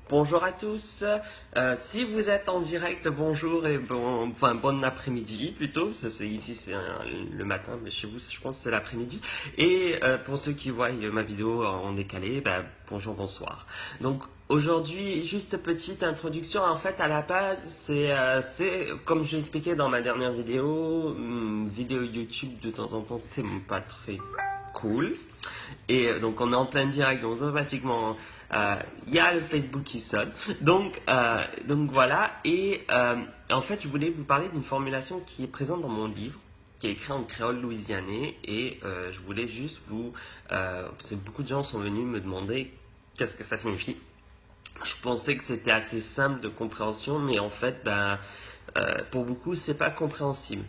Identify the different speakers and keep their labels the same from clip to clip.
Speaker 1: Bonjour à tous. Si vous êtes en direct, bonjour et bon après-midi plutôt. Ici c'est le matin, mais chez vous je pense que c'est l'après-midi. Et pour ceux qui voient ma vidéo en décalé, bonjour, bonsoir. Donc aujourd'hui, juste petite introduction. En fait, à la base, c'est comme j'ai expliqué dans ma dernière vidéo, vidéo YouTube de temps en temps, c'est pas très cool. Et donc on est en plein direct, donc automatiquement il y a le Facebook qui sonne. Donc voilà, et en fait je voulais vous parler d'une formulation qui est présente dans mon livre, qui est écrit en créole louisianais, et je voulais juste parce que beaucoup de gens sont venus me demander qu'est-ce que ça signifie. Je pensais que c'était assez simple de compréhension, mais en fait, pour beaucoup, c'est pas compréhensible.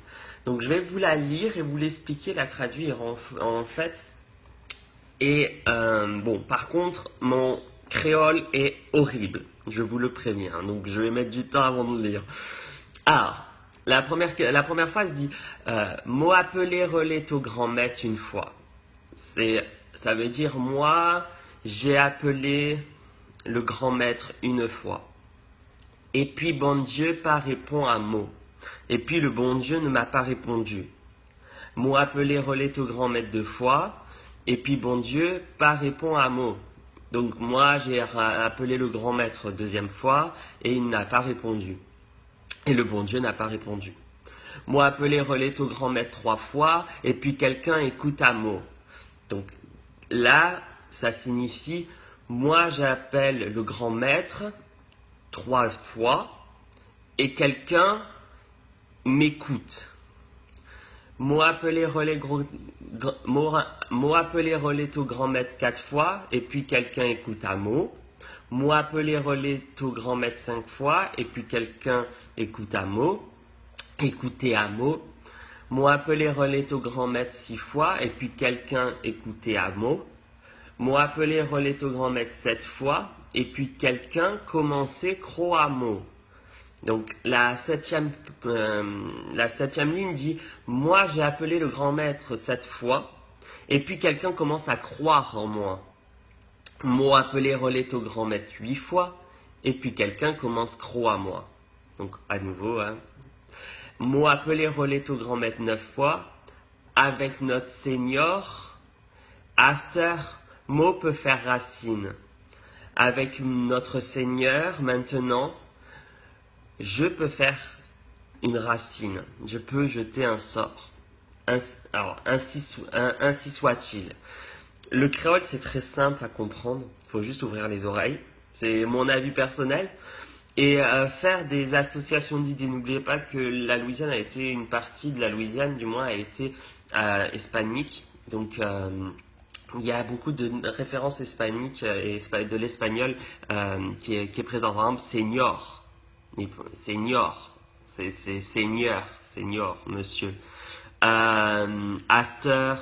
Speaker 1: Donc je vais vous la lire et vous l'expliquer, la traduire en fait. Et bon, par contre, mon créole est horrible, je vous le préviens, donc je vais mettre du temps avant de le lire. Alors, la première phrase dit mot appelé relais au grand maître une fois. Ça veut dire moi, j'ai appelé le grand maître une fois. Et puis bon Dieu pas répond à mot. Et puis le bon Dieu ne m'a pas répondu. Mot appelé relais au grand maître deux fois. Et puis bon Dieu, pas répond à mot. Donc moi j'ai appelé le grand maître deuxième fois et il n'a pas répondu. Et le bon Dieu n'a pas répondu. Moi appelé relais au grand maître trois fois et puis quelqu'un écoute à mot. Donc là, ça signifie moi j'appelle le grand maître trois fois et quelqu'un m'écoute. Mot appelé relais au grand maître quatre fois et puis quelqu'un écoute à mot. Mot appelé relais au grand maître cinq fois et puis quelqu'un écoute à mot. Écouter à mot. Mot appelé relais au grand maître six fois et puis quelqu'un écouter à mot. Mot appelé relais au grand maître sept fois et puis quelqu'un commencer cro à mot. Donc la septième ligne dit moi j'ai appelé le grand maître sept fois et puis quelqu'un commence à croire en moi. Mot appelé relais au grand maître huit fois et puis quelqu'un commence croire à moi. Donc à nouveau, mot appelé relais au grand maître neuf fois avec notre Seigneur. Aster, mot peut faire racine. Avec notre Seigneur maintenant. Je peux faire une racine, je peux jeter un sort. Ainsi soit-il. Le créole, c'est très simple à comprendre, il faut juste ouvrir les oreilles. C'est mon avis personnel. Et faire des associations d'idées. N'oubliez pas que la Louisiane a été, une partie de la Louisiane, du moins, a été hispanique. Donc, il y a beaucoup de références hispaniques et de l'espagnol qui est présent. Par exemple, senior. Senior, c'est senior, monsieur. Aster,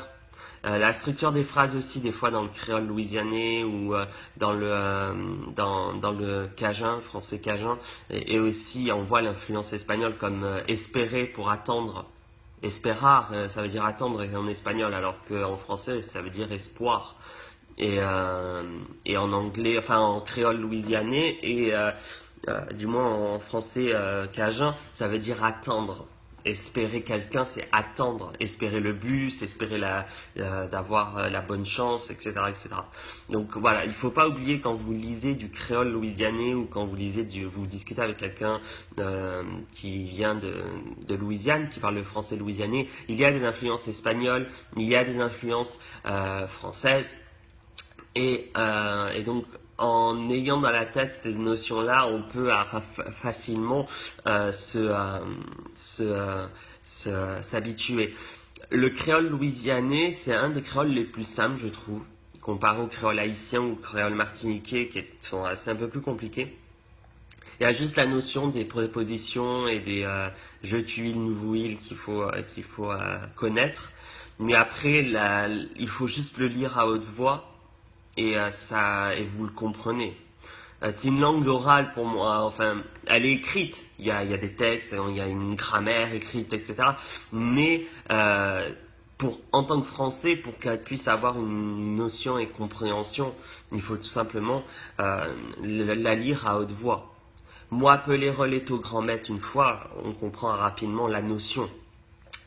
Speaker 1: la structure des phrases aussi, des fois dans le créole louisianais ou dans le cajun, français cajun, et aussi on voit l'influence espagnole comme espérer pour attendre. Esperar, ça veut dire attendre en espagnol, alors qu'en français, ça veut dire espoir. Et en anglais, enfin en créole louisianais, et du moins en français cajun, ça veut dire attendre. Espérer quelqu'un, c'est attendre. Espérer le bus, espérer d'avoir la bonne chance, etc., etc. Donc voilà, il ne faut pas oublier quand vous lisez du créole louisianais ou quand vous discutez avec quelqu'un qui vient de Louisiane, qui parle le français louisianais, il y a des influences espagnoles, il y a des influences françaises. Et donc, en ayant dans la tête ces notions-là, on peut facilement s'habituer. Le créole louisianais, c'est un des créoles les plus simples, je trouve, comparé au créole haïtien ou au créole martiniquais, sont assez un peu plus compliqués. Il y a juste la notion des prépositions et des je, tu, il, nous, vous, il qu'il faut connaître. Mais après, il faut juste le lire à haute voix. Et vous le comprenez. C'est une langue orale pour moi, enfin, elle est écrite, il y a des textes, il y a une grammaire écrite, etc. Mais en tant que Français, pour qu'elle puisse avoir une notion et compréhension, il faut tout simplement la lire à haute voix. Moi, appeler Reléto grand maître une fois, on comprend rapidement la notion.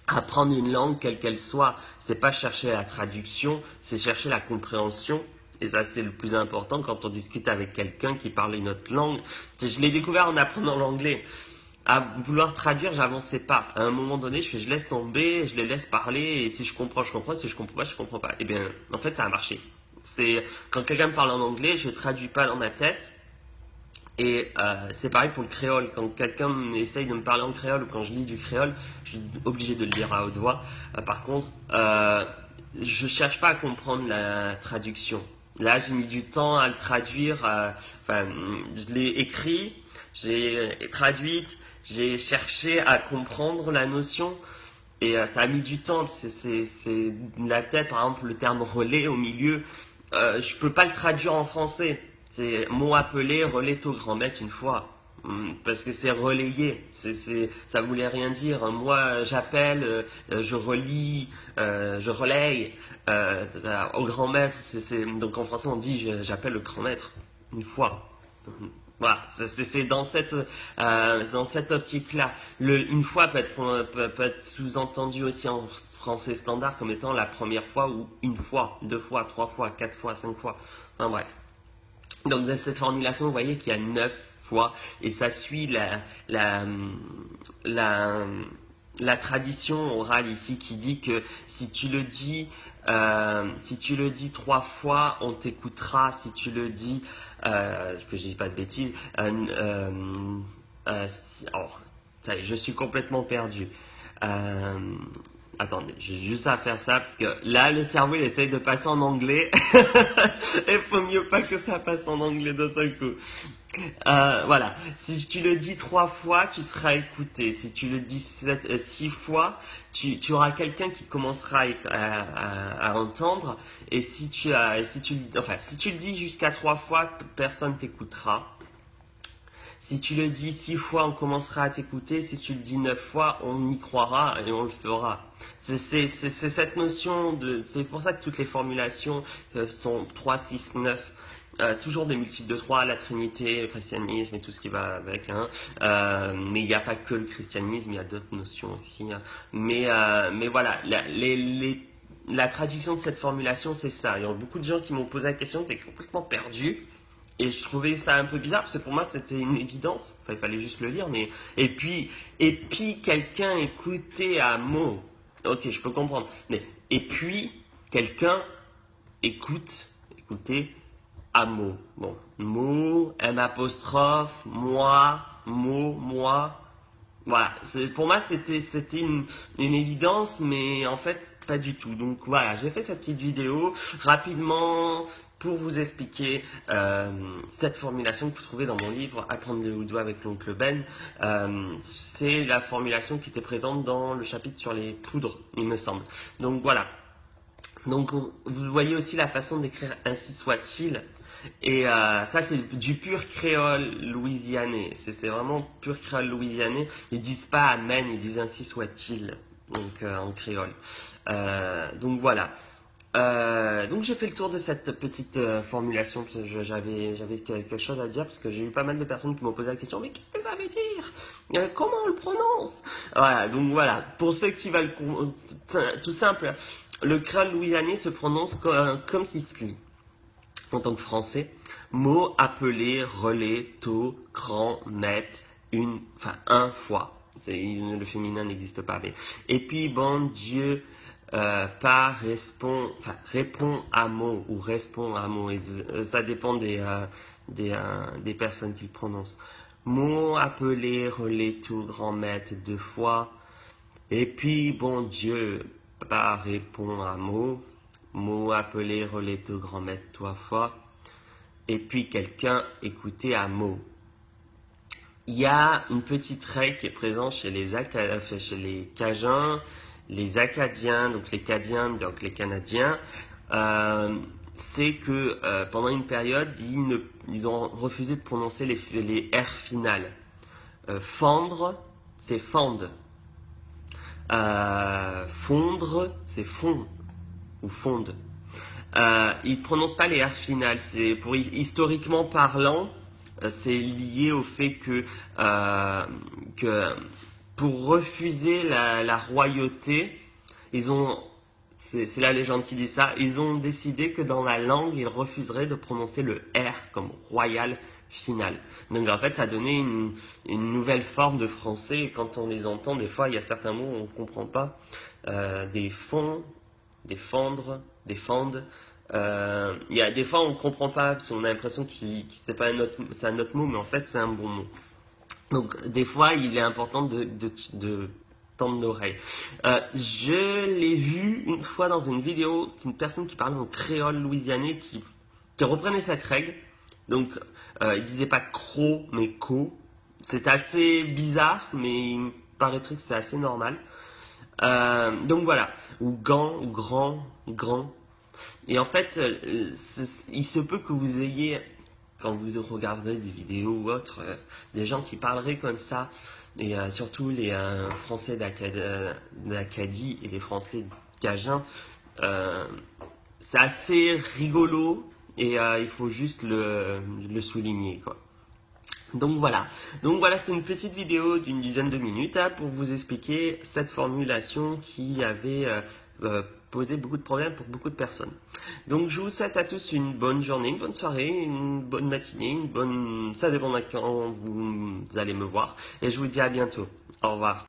Speaker 1: Apprendre une langue, quelle qu'elle soit, c'est pas chercher la traduction, c'est chercher la compréhension. Et ça, c'est le plus important quand on discute avec quelqu'un qui parle une autre langue. Je l'ai découvert en apprenant l'anglais. À vouloir traduire, j'avançais pas. À un moment donné, je laisse tomber, je les laisse parler, et si je comprends, je comprends, si je comprends pas, je comprends pas. Et bien, en fait, ça a marché. C'est quand quelqu'un me parle en anglais, je traduis pas dans ma tête. Et c'est pareil pour le créole. Quand quelqu'un essaye de me parler en créole ou quand je lis du créole, je suis obligé de le lire à haute voix. Par contre, je cherche pas à comprendre la traduction. Là, j'ai mis du temps à le traduire. Enfin, je l'ai écrit, j'ai traduit, j'ai cherché à comprendre la notion. Et ça a mis du temps. C'est la tête, par exemple, le terme relais au milieu. Je peux pas le traduire en français. C'est mot appelé relais au grand maître une fois. Parce que c'est relayé, ça voulait rien dire. Moi, j'appelle, je relis, je relaye au grand maître. Donc en français, on dit j'appelle le grand maître une fois. Voilà, c'est dans cette optique-là. Une fois peut être sous-entendu aussi en français standard comme étant la première fois ou une fois, deux fois, trois fois, quatre fois, cinq fois. Enfin bref. Donc dans cette formulation, vous voyez qu'il y a 9 fois et ça suit la, la tradition orale ici qui dit que si tu le dis 3 fois, on t'écoutera. Si tu le dis, que je dis pas de bêtises, ça y est, je suis complètement perdu. Euh, Attendez, j'ai juste à faire ça parce que là, le cerveau, il essaye de passer en anglais. Il faut mieux pas que ça passe en anglais d'un seul coup. Voilà. Si tu le dis 3 fois, tu seras écouté. Si tu le dis 6 fois, tu auras quelqu'un qui commencera à entendre. Et si tu le dis jusqu'à 3 fois, personne t'écoutera. Si tu le dis 6 fois, on commencera à t'écouter. Si tu le dis 9 fois, on y croira et on le fera. C'est cette notion de. C'est pour ça que toutes les formulations sont 3, 6, 9. Toujours des multiples de 3, la Trinité, le christianisme et tout ce qui va avec. Hein. Mais il n'y a pas que le christianisme, il y a d'autres notions aussi. Hein. Mais voilà, la traduction de cette formulation, c'est ça. Il y a beaucoup de gens qui m'ont posé la question, t'es complètement perdu. Et je trouvais ça un peu bizarre parce que pour moi c'était une évidence. Enfin, il fallait juste le lire. Mais et puis quelqu'un écoutait à mot. Ok, je peux comprendre. Mais et puis quelqu'un écouter à mot. Bon, mot, M apostrophe, moi, mot, moi. Voilà, pour moi c'était une évidence, mais en fait pas du tout. Donc voilà, j'ai fait cette petite vidéo rapidement pour vous expliquer cette formulation que vous trouvez dans mon livre Apprendre le doigt avec l'oncle Ben. C'est la formulation qui était présente dans le chapitre sur les poudres, il me semble. Donc voilà. Donc vous voyez aussi la façon d'écrire ainsi soit-il. Et ça, c'est du pur créole louisianais. C'est vraiment pur créole louisianais. Ils disent pas amen, ils disent ainsi soit-il. Donc en créole. Donc voilà. Donc j'ai fait le tour de cette petite formulation. J'avais quelque chose à dire parce que j'ai eu pas mal de personnes qui m'ont posé la question. Mais qu'est-ce que ça veut dire? Comment on le prononce? Voilà. Donc voilà. Pour ceux qui veulent tout simple, le créole louisianais se prononce comme s'il se lit en tant que français. Mot appelé, relais, tôt, grand, maître, un fois. Le féminin n'existe pas. Mais. Et puis, bon Dieu, répond à mot ou répond à mot. Et, ça dépend des personnes qui le prononcent. Mot appelé, relais, tôt, grand, maître, 2 fois. Et puis, bon Dieu, répond à mot. Mot appelé, relais, tôt, grand, maître, 3 fois. Et puis quelqu'un écoutait à mot. Il y a une petite règle qui est présente chez les Cajuns, les Acadiens, donc les Cadiens, donc les Canadiens. C'est que pendant une période, ils ont refusé de prononcer les R finales. Fendre, c'est fende. Fondre, c'est fond ou fonde. Ils ne prononcent pas les R finales. C'est pour historiquement parlant, c'est lié au fait que pour refuser la royauté, ils ont, c'est la légende qui dit ça, ils ont décidé que dans la langue, ils refuseraient de prononcer le R comme royal final. Donc en fait, ça donnait une nouvelle forme de français. Et quand on les entend, des fois, il y a certains mots on ne comprend pas. Des fonds, des fendre, des fendes. Il y a des fois on ne comprend pas parce qu'on a l'impression que c'est pas c'est un autre mot, mais en fait c'est un bon mot. Donc, des fois, il est important de tendre l'oreille. Je l'ai vu une fois dans une vidéo d'une personne qui parlait en créole louisianais qui reprenait cette règle. Donc, il disait pas cro, mais co. C'est assez bizarre, mais il me paraîtrait que c'est assez normal. Donc voilà. Ou gant, ou grand, grand. Et en fait, il se peut que vous ayez, quand vous regardez des vidéos ou autres, des gens qui parleraient comme ça, et surtout les Français d'Acadie et les Français cajun, euh, c'est assez rigolo et il faut juste le souligner, quoi. Donc voilà, c'est une petite vidéo d'une dizaine de minutes pour vous expliquer cette formulation qui avait posé beaucoup de problèmes pour beaucoup de personnes. Donc je vous souhaite à tous une bonne journée, une bonne soirée, une bonne matinée, ça dépend de quand vous allez me voir. Et je vous dis à bientôt. Au revoir.